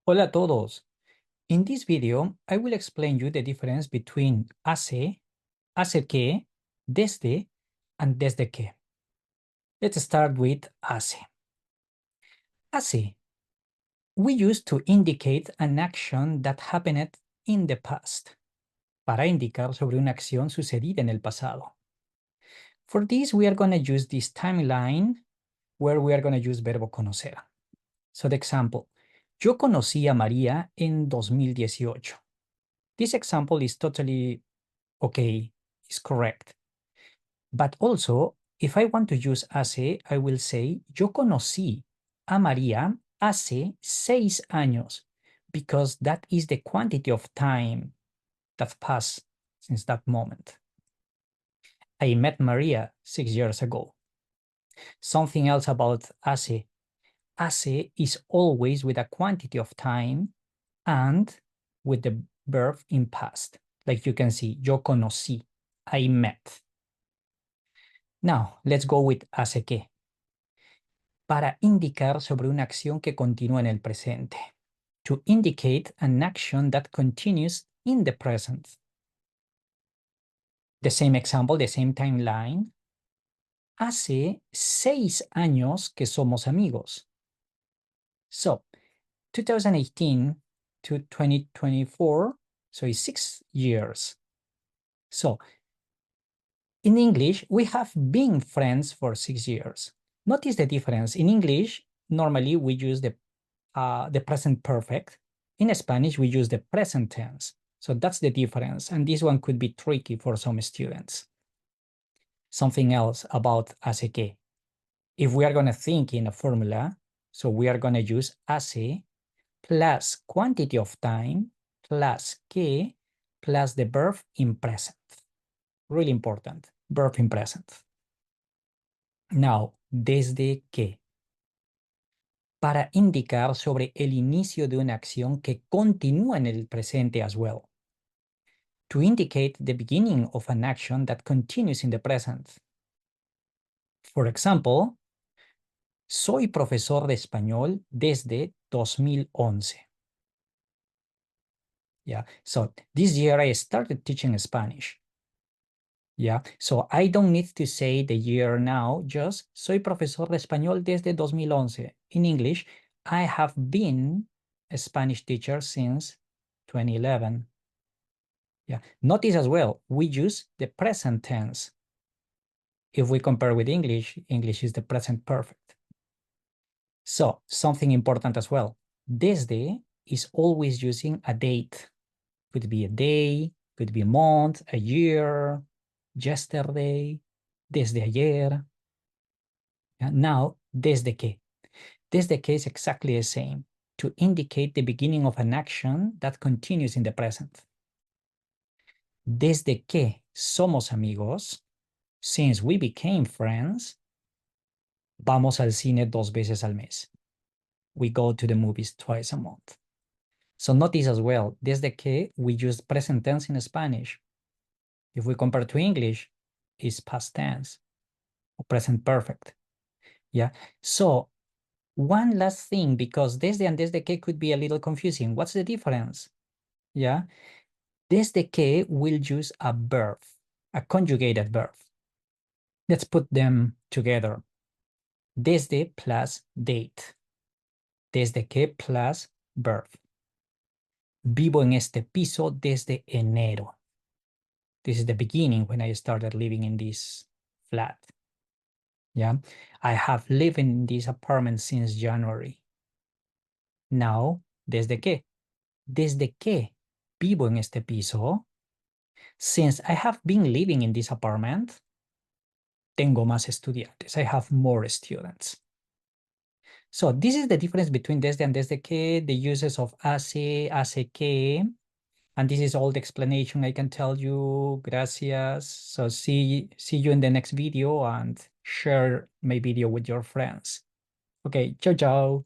Hola a todos. In this video, I will explain you the difference between hace, hace que, desde, and desde que. Let's start with hace. Hace, we use to indicate an action that happened in the past, para indicar sobre una acción sucedida en el pasado. For this, we are going to use this timeline where we are going to use verbo conocer. So the example, yo conocí a María en 2018. This example is totally okay, is correct. But also, if I want to use hace, I will say, yo conocí a María hace 6 años, because that is the quantity of time that passed since that moment. I met Maria 6 years ago. Something else about hace. Hace is always with a quantity of time and with the verb in past. Like you can see, yo conocí, I met. Now, let's go with hace que. Para indicar sobre una acción que continúa en el presente. To indicate an action that continues in the present. The same example, the same timeline. Hace 6 años que somos amigos. So, 2018 to 2024, so it's 6 years. So, in English, we have been friends for 6 years. Notice the difference. In English, normally we use the present perfect. In Spanish, we use the present tense. So that's the difference. And this one could be tricky for some students. Something else about hace que. If we are going to think in a formula, so we are going to use hace plus quantity of time plus que plus the verb in present. Really important, verb in present. Now, desde que. Para indicar sobre el inicio de una acción que continúa en el presente as well. To indicate the beginning of an action that continues in the present. For example, soy profesor de español desde 2011. Yeah, so this year I started teaching Spanish. Yeah, so I don't need to say the year now, just soy profesor de español desde 2011. In English, I have been a Spanish teacher since 2011. Yeah, notice as well, we use the present tense. If we compare with English, English is the present perfect. So something important as well, desde is always using a date. Could be a day, could be a month, a year, yesterday, desde ayer. Now, desde que. Desde que is exactly the same, to indicate the beginning of an action that continues in the present. Desde que somos amigos, since we became friends, vamos al cine 2 veces al mes. We go to the movies twice a month. So notice as well, desde que we use present tense in Spanish. If we compare to English, it's past tense or present perfect. Yeah. So one last thing, because desde and desde que could be a little confusing. What's the difference? Yeah. Desde que will use a verb, a conjugated verb. Let's put them together. Desde plus date. Desde que plus verb. Vivo en este piso desde enero. This is the beginning when I started living in this flat. Yeah, I have lived in this apartment since January. Now, ¿desde qué? Desde que vivo en este piso, since I have been living in this apartment, tengo más estudiantes. I have more students. So this is the difference between desde and desde que, the uses of hace, hace que, and this is all the explanation I can tell you. Gracias. So see you in the next video and share my video with your friends. Okay, ciao, ciao.